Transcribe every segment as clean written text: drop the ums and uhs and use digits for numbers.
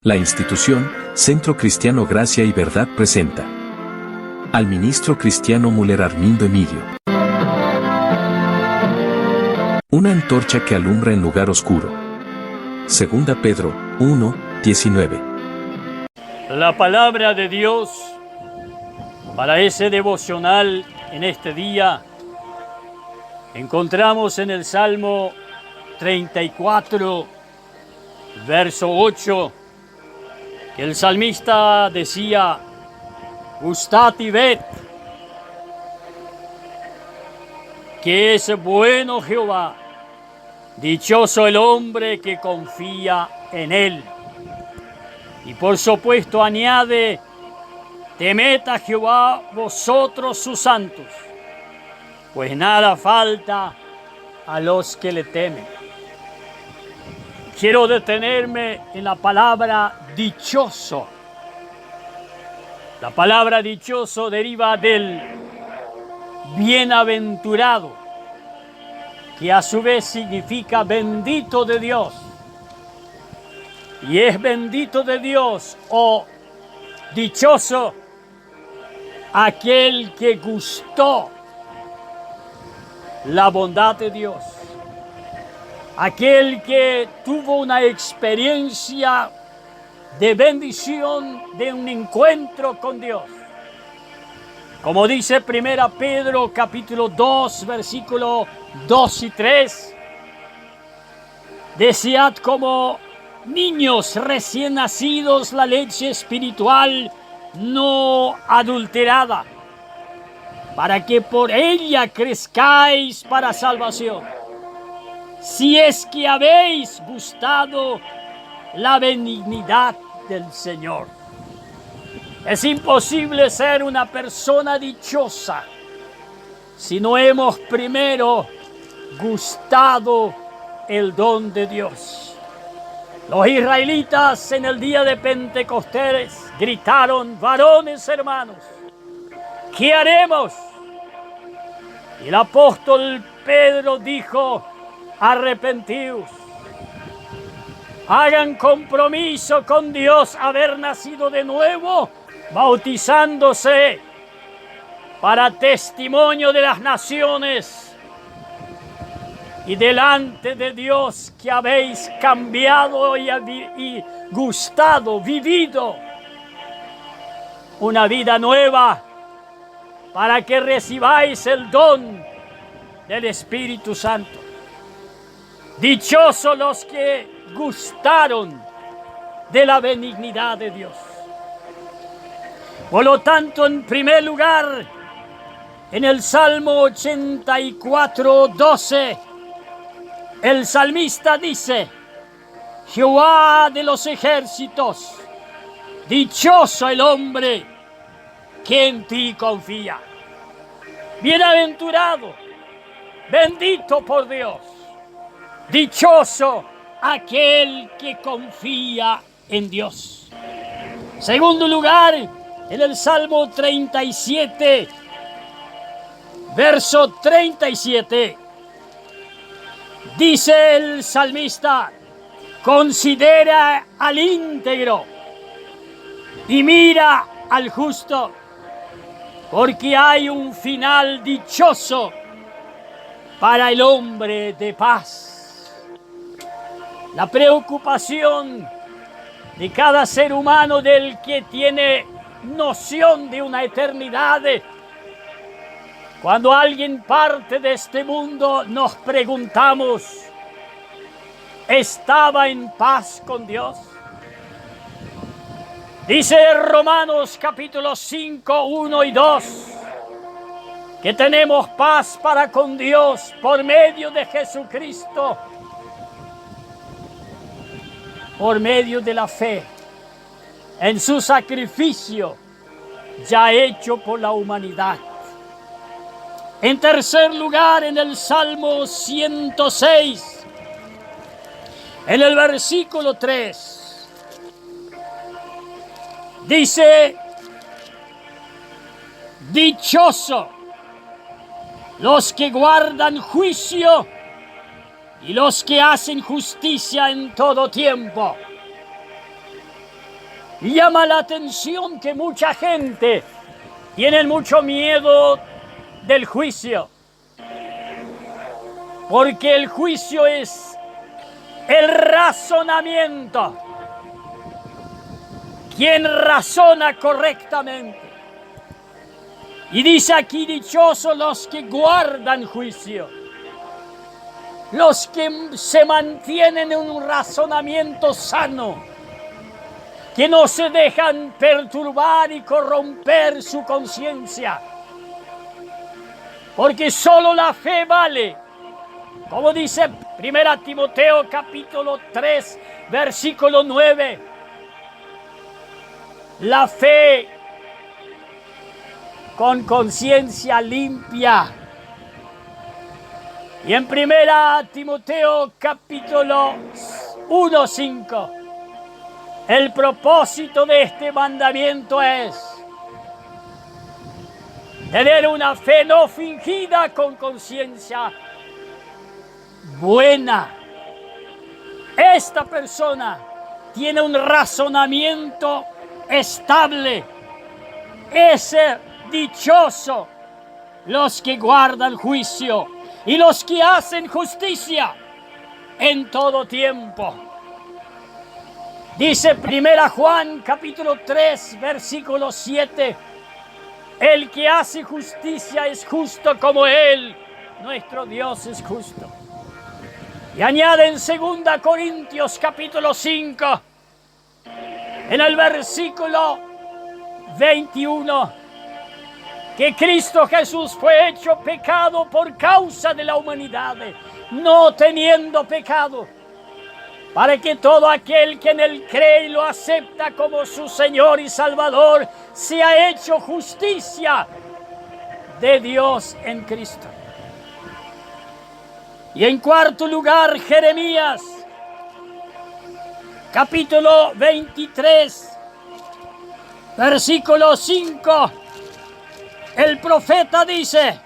La institución Centro Cristiano Gracia y Verdad presenta al ministro cristiano Müller Armindo Emilio. Una antorcha que alumbra en lugar oscuro. Segunda Pedro 1:19. La palabra de Dios para ese devocional en este día encontramos en el Salmo 34, verso 8, que el salmista decía: gustad y ved que es bueno Jehová, dichoso el hombre que confía en él. Y por supuesto añade: temed a Jehová vosotros sus santos, pues nada falta a los que le temen. Quiero detenerme en la palabra dichoso. La palabra dichoso deriva del bienaventurado, que a su vez significa bendito de Dios. Y es bendito de Dios o dichoso aquel que gustó la bondad de Dios, aquel que tuvo una experiencia de bendición, de un encuentro con Dios. Como dice 1 Pedro capítulo 2, versículo 2 y 3, desead como niños recién nacidos la leche espiritual no adulterada, para que por ella crezcáis para salvación, si es que habéis gustado la benignidad del Señor. Es imposible ser una persona dichosa si no hemos primero gustado el don de Dios. Los israelitas en el día de Pentecostés gritaron: varones hermanos, ¿qué haremos? Y el apóstol Pedro dijo: arrepentíos, hagan compromiso con Dios, haber nacido de nuevo, bautizándose para testimonio de las naciones y delante de Dios que habéis cambiado y gustado, vivido una vida nueva, para que recibáis el don del Espíritu Santo. Dichosos los que gustaron de la benignidad de Dios. Por lo tanto, en primer lugar, en el Salmo 84, 12, el salmista dice: Jehová de los ejércitos, dichoso el hombre que en ti confía. Bienaventurado, bendito por Dios, dichoso aquel que confía en Dios. Segundo lugar, en el Salmo 37, verso 37, dice el salmista: considera al íntegro y mira al justo, porque hay un final dichoso para el hombre de paz. La preocupación de cada ser humano, del que tiene noción de una eternidad, cuando alguien parte de este mundo, nos preguntamos: ¿estaba en paz con Dios? Dice Romanos capítulo 5, 1 y 2, que tenemos paz para con Dios por medio de Jesucristo, por medio de la fe en su sacrificio ya hecho por la humanidad. En tercer lugar, en el Salmo 106, en el versículo 3, dice: dichoso los que guardan juicio y los que hacen justicia en todo tiempo. Y llama la atención que mucha gente tiene mucho miedo del juicio, porque el juicio es el razonamiento. Quien razona correctamente. Y dice aquí, dichosos los que guardan juicio, los que se mantienen en un razonamiento sano, que no se dejan perturbar y corromper su conciencia, porque solo la fe vale. Como dice 1 Timoteo capítulo 3, versículo 9, la fe con conciencia limpia. Y en 1 Timoteo capítulo 1, 5, el propósito de este mandamiento es tener una fe no fingida con conciencia buena. Esta persona tiene un razonamiento estable. Ese dichoso los que guardan juicio y los que hacen justicia en todo tiempo. Dice 1 Juan capítulo 3 versículo 7, el que hace justicia es justo como él, nuestro Dios es justo. Y añade en 2 Corintios capítulo 5, en el versículo 21, que Cristo Jesús fue hecho pecado por causa de la humanidad, no teniendo pecado, para que todo aquel que en él cree y lo acepta como su Señor y Salvador sea hecho justicia de Dios en Cristo. Y en cuarto lugar, Jeremías, capítulo 23, versículo 5, el profeta dice: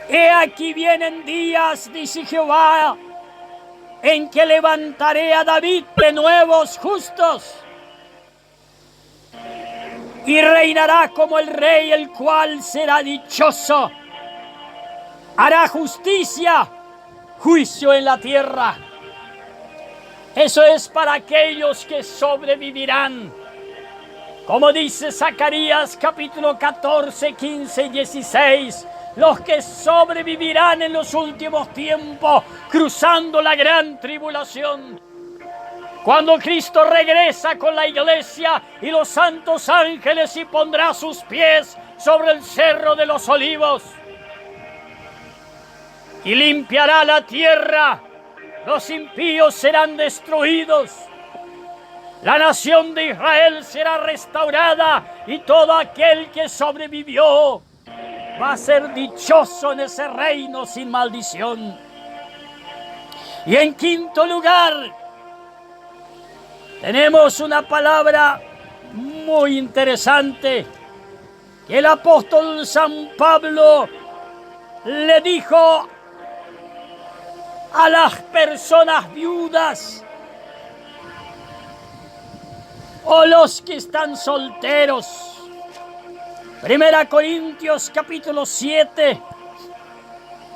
he aquí vienen días, dice Jehová, en que levantaré a David de nuevos justos, y reinará como el rey, el cual será dichoso. Hará justicia, juicio en la tierra. Eso es para aquellos que sobrevivirán. Como dice Zacarías capítulo 14, 15 y 16, los que sobrevivirán en los últimos tiempos, cruzando la gran tribulación. Cuando Cristo regresa con la iglesia y los santos ángeles y pondrá sus pies sobre el cerro de los olivos. Y limpiará la tierra, los impíos serán destruidos. La nación de Israel será restaurada y todo aquel que sobrevivió va a ser dichoso en ese reino sin maldición. Y en quinto lugar, tenemos una palabra muy interesante que el apóstol San Pablo le dijo a las personas viudas o los que están solteros. 1 Corintios capítulo 7,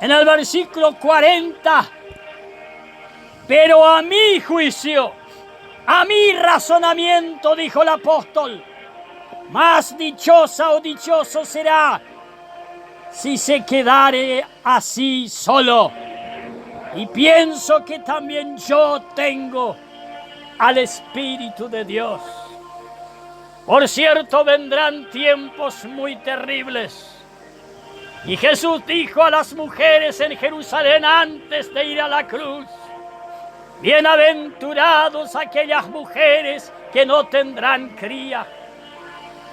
en el versículo 40. Pero a mi juicio, a mi razonamiento, dijo el apóstol, más dichosa o dichoso será si se quedare así solo. Y pienso que también yo tengo al Espíritu de Dios. Por cierto, vendrán tiempos muy terribles. Y Jesús dijo a las mujeres en Jerusalén antes de ir a la cruz: bienaventurados aquellas mujeres que no tendrán cría,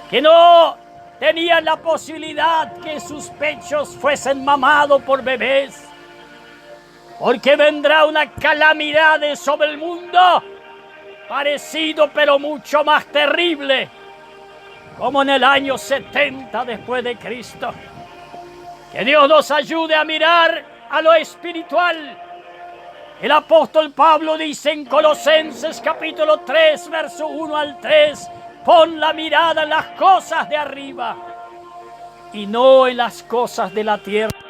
que no tenían la posibilidad que sus pechos fuesen mamados por bebés, porque vendrá una calamidad sobre el mundo parecido pero mucho más terrible, como en el año 70 después de Cristo. Que Dios nos ayude a mirar a lo espiritual El apóstol Pablo dice en Colosenses capítulo 3, verso 1 al 3, pon la mirada en las cosas de arriba y no en las cosas de la tierra.